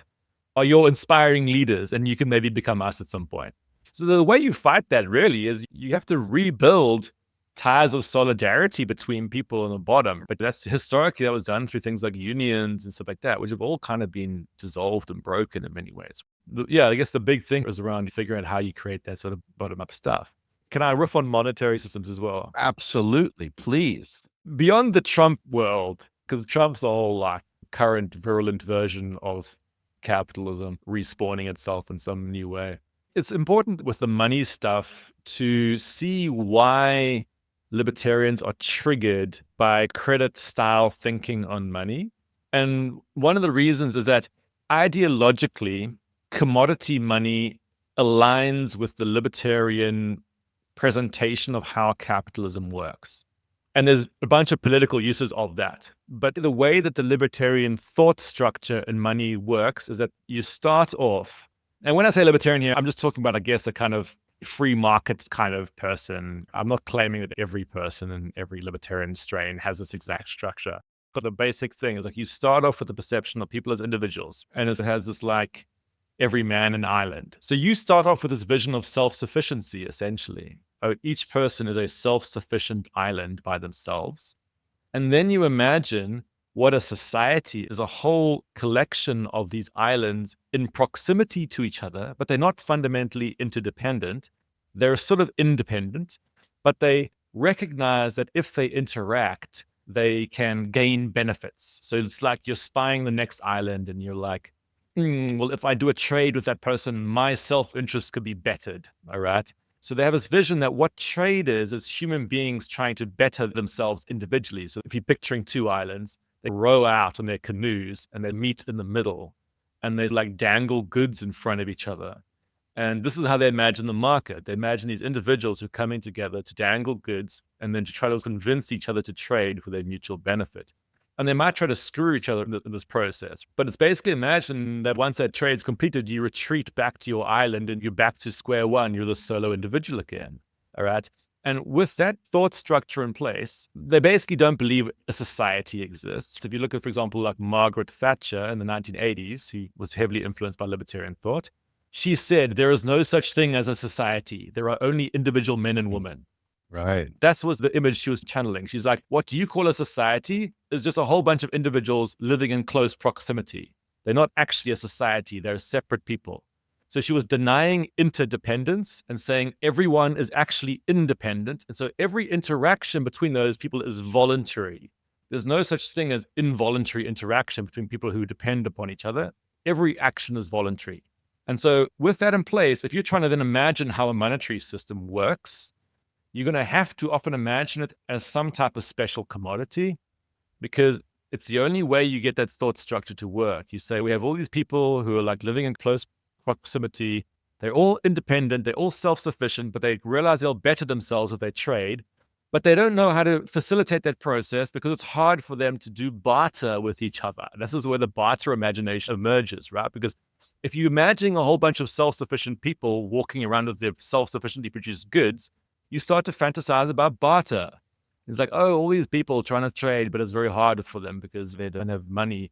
are your inspiring leaders, and you can maybe become us at some point. So the way you fight that really is you have to rebuild ties of solidarity between people on the bottom. But that's historically, that was done through things like unions and stuff like that, which have all kind of been dissolved and broken in many ways. Yeah, I guess the big thing is around figuring out how you create that sort of bottom-up stuff. Can I riff on monetary systems as well? Absolutely, please. Beyond the Trump world, because Trump's the whole like current virulent version of capitalism respawning itself in some new way. it's important with the money stuff to see why libertarians are triggered by credit style thinking on money. And one of the reasons is that ideologically, commodity money aligns with the libertarian presentation of how capitalism works. And there's a bunch of political uses of that. But the way that the libertarian thought structure in money works is that you start off, and when I say libertarian here, I'm just talking about, I guess, a kind of free market kind of person. I'm not claiming that every person in every libertarian strain has this exact structure. But the basic thing is like you start off with the perception of people as individuals, and it has this like every man an island. So you start off with this vision of self-sufficiency, essentially. Each person is a self-sufficient island by themselves. And then you imagine what a society is, a whole collection of these islands in proximity to each other, but they're not fundamentally interdependent. They're sort of independent, but they recognize that if they interact, they can gain benefits. So it's like you're spying the next island and you're like, well, if I do a trade with that person, my self-interest could be bettered, all right? So they have this vision that what trade is human beings trying to better themselves individually. So if you're picturing two islands, they row out on their canoes and they meet in the middle and they like dangle goods in front of each other. And this is how they imagine the market. They imagine these individuals who are coming together to dangle goods and then to try to convince each other to trade for their mutual benefit. And they might try to screw each other in this process. But it's basically imagine that once that trade's completed, you retreat back to your island and you're back to square one. You're the solo individual again. All right. And with that thought structure in place, they basically don't believe a society exists. If you look at, for example, like Margaret Thatcher in the 1980s, who was heavily influenced by libertarian thought, she said, there is no such thing as a society. There are only individual men and women. Right. That was the image she was channeling. She's like, what do you call a society? It's just a whole bunch of individuals living in close proximity. They're not actually a society. They're separate people. So she was denying interdependence and saying everyone is actually independent. And so every interaction between those people is voluntary. There's no such thing as involuntary interaction between people who depend upon each other. Every action is voluntary. And so with that in place, if you're trying to then imagine how a monetary system works, you're going to have to often imagine it as some type of special commodity, because it's the only way you get that thought structure to work. You say, we have all these people who are like living in close proximity. They're all independent. They're all self-sufficient, but they realize they'll better themselves if they trade. But they don't know how to facilitate that process because it's hard for them to do barter with each other. This is where the barter imagination emerges, right? Because if you're imagining a whole bunch of self-sufficient people walking around with their self-sufficiently produced goods, you start to fantasize about barter. It's like, oh, all these people trying to trade, but it's very hard for them because they don't have money.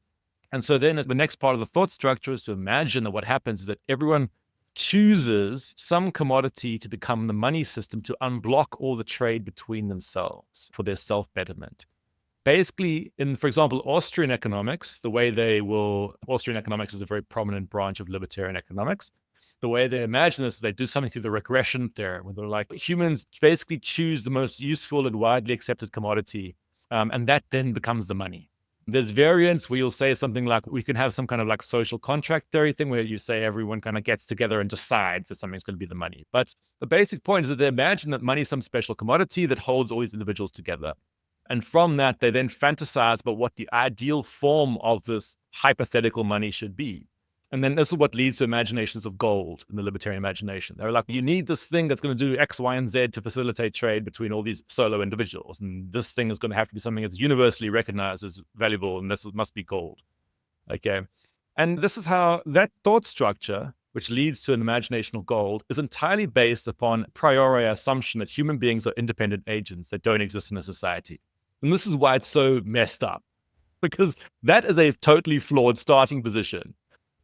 And so then the next part of the thought structure is to imagine that what happens is that everyone chooses some commodity to become the money system to unblock all the trade between themselves for their self-betterment. Basically, in, for example, Austrian economics, Austrian economics is a very prominent branch of libertarian economics. The way they imagine this is they do something through the regression theorem, where they're like, humans basically choose the most useful and widely accepted commodity, and that then becomes the money. There's variants where you'll say something like, we can have some kind of like social contract theory thing where you say everyone kind of gets together and decides that something's going to be the money. But the basic point is that they imagine that money is some special commodity that holds all these individuals together. And from that, they then fantasize about what the ideal form of this hypothetical money should be. And then this is what leads to imaginations of gold in the libertarian imagination. They're like, you need this thing that's going to do X, Y, and Z to facilitate trade between all these solo individuals. And this thing is going to have to be something that's universally recognized as valuable, and this must be gold. Okay. And this is how that thought structure, which leads to an imagination of gold, is entirely based upon a priori assumption that human beings are independent agents that don't exist in a society. And this is why it's so messed up, because that is a totally flawed starting position.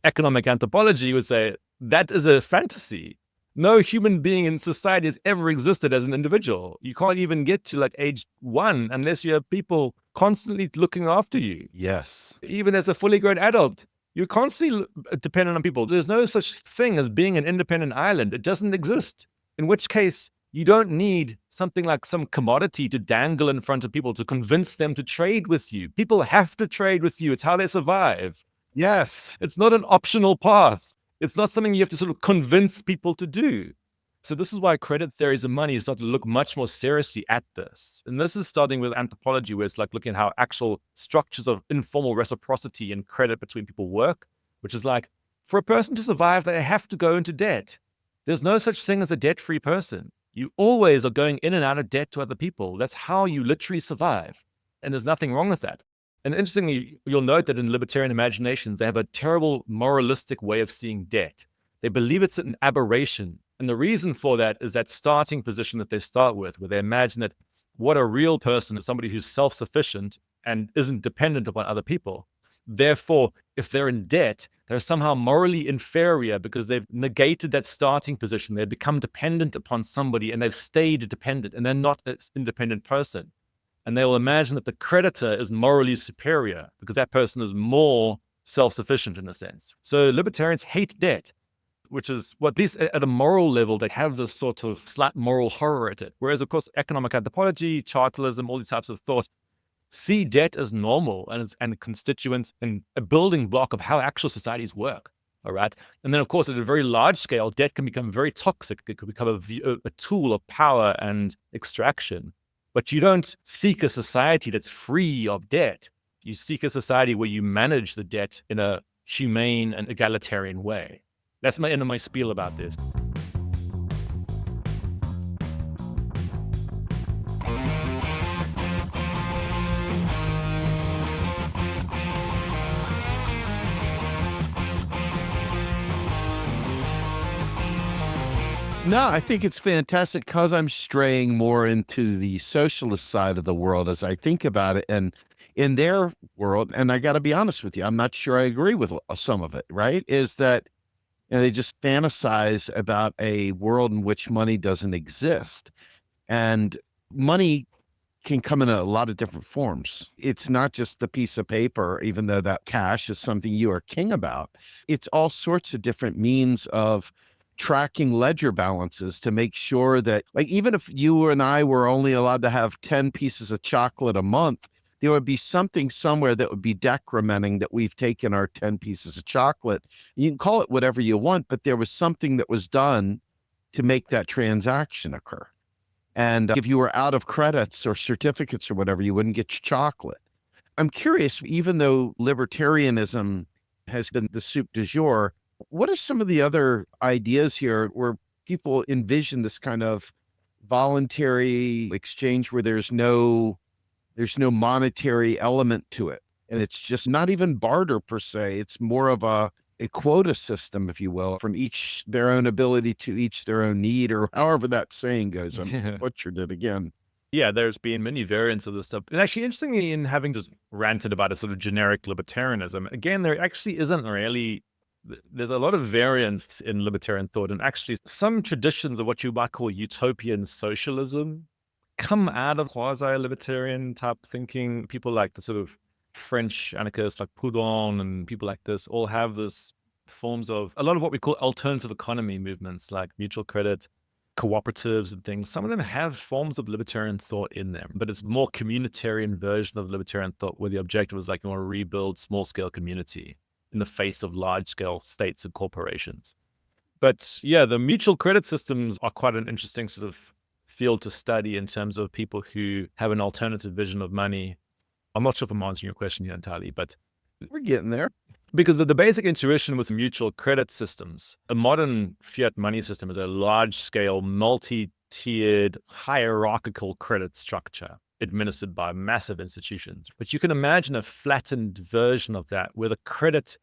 Economic anthropology would say that is a fantasy. No human being in society has ever existed as an individual. You can't even get to like age 1 unless you have people constantly looking after you. Yes. Even as a fully grown adult, you're constantly dependent on people. There's no such thing as being an independent island. It doesn't exist. In which case, you don't need something like some commodity to dangle in front of people to convince them to trade with you. People have to trade with you. It's how they survive. Yes. It's not an optional path. It's not something you have to sort of convince people to do. So this is why credit theories of money start to look much more seriously at this. And this is starting with anthropology, where it's like looking at how actual structures of informal reciprocity and credit between people work, which is like, for a person to survive, they have to go into debt. There's no such thing as a debt-free person. You always are going in and out of debt to other people. That's how you literally survive. And there's nothing wrong with that. And interestingly, you'll note that in libertarian imaginations, they have a terrible moralistic way of seeing debt. They believe it's an aberration. And the reason for that is that starting position that they start with, where they imagine that what a real person is somebody who's self-sufficient and isn't dependent upon other people. Therefore, if they're in debt, they're somehow morally inferior because they've negated that starting position. They've become dependent upon somebody and they've stayed dependent, and they're not an independent person. And they will imagine that the creditor is morally superior because that person is more self-sufficient in a sense. So libertarians hate debt, which is what, at least at a moral level, they have this sort of slight moral horror at it. Whereas, of course, economic anthropology, chartalism, all these types of thought see debt as normal and a constituent and a building block of how actual societies work. All right. And then, of course, at a very large scale, debt can become very toxic. It could become a tool of power and extraction. But you don't seek a society that's free of debt. You seek a society where you manage the debt in a humane and egalitarian way. That's my end of my spiel about this. No, I think it's fantastic because I'm straying more into the socialist side of the world as I think about it. And in their world, and I got to be honest with you, I'm not sure I agree with some of it, right? Is that they just fantasize about a world in which money doesn't exist. And money can come in a lot of different forms. It's not just the piece of paper, even though that cash is something you are king about. It's all sorts of different means of tracking ledger balances to make sure that, like, even if you and I were only allowed to have 10 pieces of chocolate a month, there would be something somewhere that would be decrementing that we've taken our 10 pieces of chocolate. You can call it whatever you want, but there was something that was done to make that transaction occur. And if you were out of credits or certificates or whatever, you wouldn't get your chocolate. I'm curious, even though libertarianism has been the soup du jour, what are some of the other ideas here where people envision this kind of voluntary exchange where there's no monetary element to it? And it's just not even barter per se. It's more of a quota system, if you will, from each their own ability to each their own need, or however that saying goes. I butchered it again. Yeah, there's been many variants of this stuff. And actually, interestingly, in having just ranted about a sort of generic libertarianism, again, there actually isn't really, there's a lot of variance in libertarian thought. And actually, some traditions of what you might call utopian socialism come out of quasi-libertarian type thinking. People like the sort of French anarchists like Proudhon and people like this all have this forms of a lot of what we call alternative economy movements like mutual credit, cooperatives and things. Some of them have forms of libertarian thought in them, but it's more communitarian version of libertarian thought where the objective is like you want to rebuild small scale community in the face of large scale states and corporations. But yeah, the mutual credit systems are quite an interesting sort of field to study in terms of people who have an alternative vision of money. I'm not sure if I'm answering your question here entirely, but We're getting there. because the basic intuition with mutual credit systems, a modern fiat money system is a large-scale, multi-tiered, hierarchical credit structure administered by massive institutions. But you can imagine a flattened version of that where the credit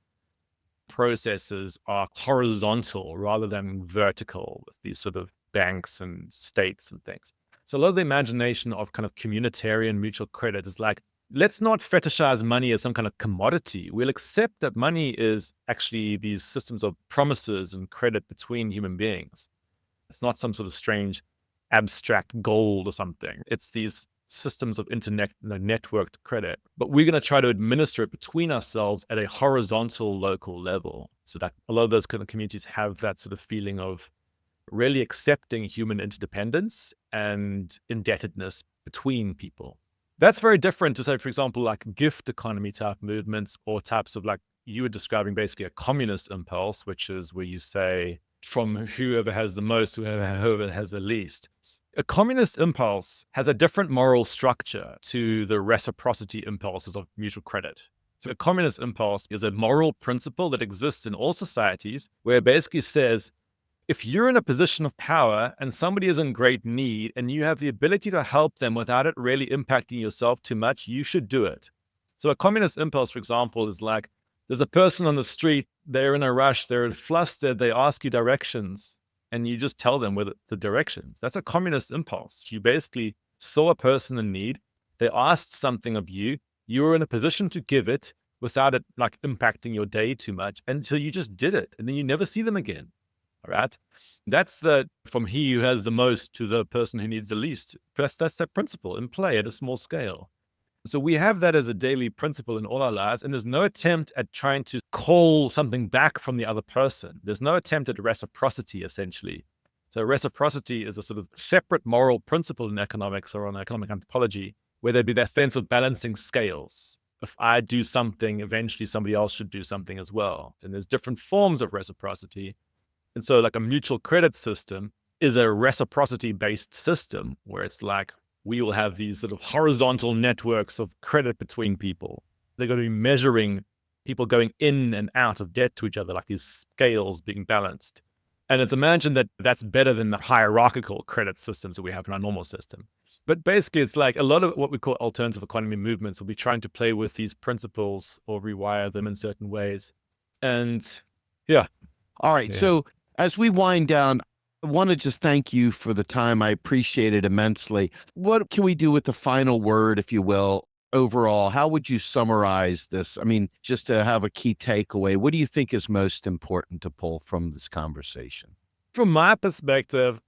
processes are horizontal rather than vertical with these sort of banks and states and things. So a lot of the imagination of kind of communitarian mutual credit is like, let's not fetishize money as some kind of commodity. We'll accept that money is actually these systems of promises and credit between human beings. It's not some sort of strange abstract gold or something. It's these systems of internet, networked credit. But we're going to try to administer it between ourselves at a horizontal local level. So that a lot of those kind of communities have that sort of feeling of really accepting human interdependence and indebtedness between people. That's very different to say, for example, like gift economy type movements or types of like you were describing basically a communist impulse, which is where you say from whoever has the most, whoever has the least. A communist impulse has a different moral structure to the reciprocity impulses of mutual credit. So a communist impulse is a moral principle that exists in all societies where it basically says, if you're in a position of power and somebody is in great need and you have the ability to help them without it really impacting yourself too much, you should do it. So a communist impulse, for example, is like, there's a person on the street, they're in a rush, they're flustered, they ask you directions, and you just tell them with the directions. That's a communist impulse. You basically saw a person in need, they asked something of you, you were in a position to give it without it like impacting your day too much until you just did it, and then you never see them again. All right. That's the from he who has the most to the person who needs the least. That's that principle in play at a small scale. So we have that as a daily principle in all our lives, and there's no attempt at trying to call something back from the other person. There's no attempt at reciprocity, essentially. So reciprocity is a sort of separate moral principle in economics or on economic anthropology, where there'd be that sense of balancing scales. If I do something, eventually somebody else should do something as well. And there's different forms of reciprocity. And so like a mutual credit system is a reciprocity-based system where it's like we will have these sort of horizontal networks of credit between people. They're going to be measuring people going in and out of debt to each other, like these scales being balanced. And it's imagined that that's better than the hierarchical credit systems that we have in our normal system. But basically, it's like a lot of what we call alternative economy movements will be trying to play with these principles or rewire them in certain ways. And yeah. All right. So as we wind down, I want to just thank you for the time. I appreciate it immensely. What can we do with the final word, if you will, overall? How would you summarize this? I mean, just to have a key takeaway, what do you think is most important to pull from this conversation? From my perspective,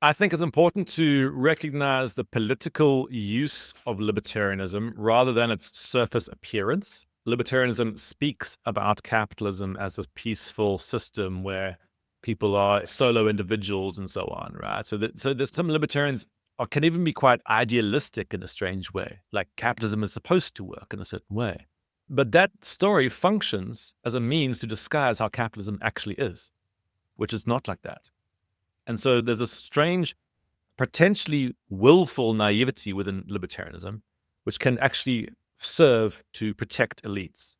I think it's important to recognize the political use of libertarianism rather than its surface appearance. Libertarianism speaks about capitalism as a peaceful system where people are solo individuals and so on, right? So there's some libertarians can even be quite idealistic in a strange way, like capitalism is supposed to work in a certain way. But that story functions as a means to disguise how capitalism actually is, which is not like that. And so there's a strange, potentially willful naivety within libertarianism, which can actually serve to protect elites.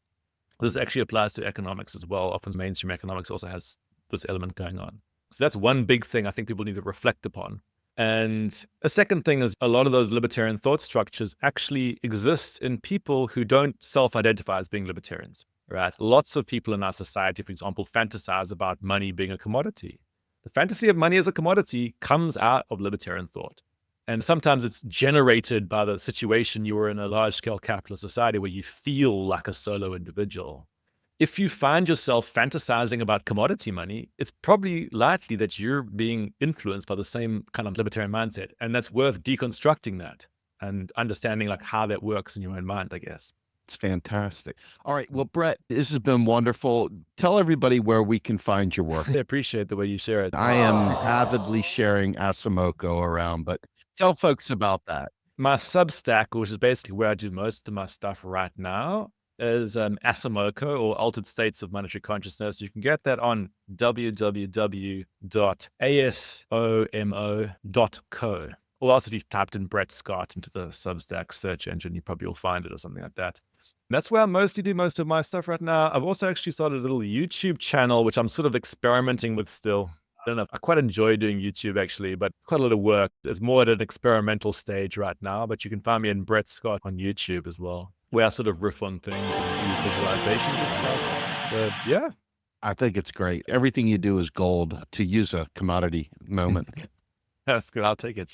This actually applies to economics as well. Often mainstream economics also has this element going on. So that's one big thing I think people need to reflect upon. And a second thing is a lot of those libertarian thought structures actually exist in people who don't self-identify as being libertarians, right? Lots of people in our society, for example, fantasize about money being a commodity. The fantasy of money as a commodity comes out of libertarian thought. And sometimes it's generated by the situation you were in a large-scale capitalist society where you feel like a solo individual. If you find yourself fantasizing about commodity money, it's probably likely that you're being influenced by the same kind of libertarian mindset. And that's worth deconstructing that and understanding like how that works in your own mind, I guess. It's fantastic. All right. Well, Brett, this has been wonderful. Tell everybody where we can find your work. I appreciate the way you share it. I am avidly sharing Asimoko around, but tell folks about that. My Substack, which is basically where I do most of my stuff right now, is Asimoko, or Altered States of Monetary Consciousness. You can get that on www.asomo.co. Or else if you've typed in Brett Scott into the Substack search engine, you probably will find it or something like that. And that's where I mostly do most of my stuff right now. I've also actually started a little YouTube channel, which I'm sort of experimenting with still. I don't know. I quite enjoy doing YouTube actually, but quite a lot of work. It's more at an experimental stage right now, but you can find me in Brett Scott on YouTube as well, where I sort of riff on things and do visualizations and stuff. So yeah. I think it's great. Everything you do is gold, to use a commodity moment. That's good. I'll take it.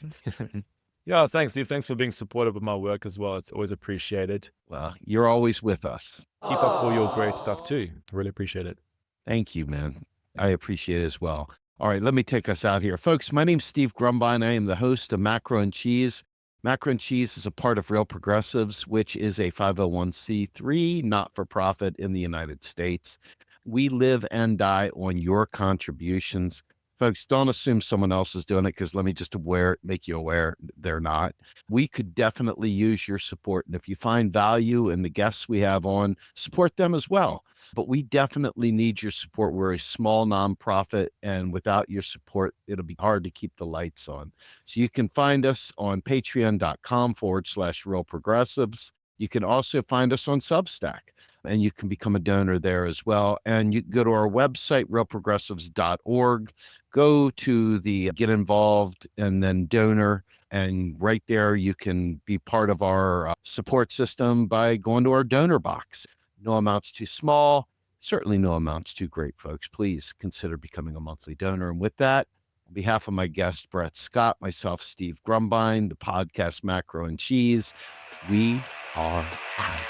Yeah, thanks, Steve. Thanks for being supportive of my work as well. It's always appreciated. Well, you're always with us. Keep up all your great stuff too. I really appreciate it. Thank you, man. I appreciate it as well. All right, let me take us out here. Folks, my name's Steve Grumbine. I am the host of Macro and Cheese. Macro and Cheese is a part of Real Progressives, which is a 501c3 not-for-profit in the United States. We live and die on your contributions. Folks, don't assume someone else is doing it, because let me just make you aware they're not. We could definitely use your support. And if you find value in the guests we have on, support them as well. But we definitely need your support. We're a small nonprofit, and without your support, it'll be hard to keep the lights on. So you can find us on patreon.com/real progressives. You can also find us on Substack, and you can become a donor there as well. And you can go to our website, realprogressives.org, go to the get involved and then donor. And right there, you can be part of our support system by going to our donor box. No amount's too small, certainly no amount's too great, folks. Please consider becoming a monthly donor. And with that, on behalf of my guest, Brett Scott, myself, Steve Grumbine, the podcast Macro and Cheese, we are out.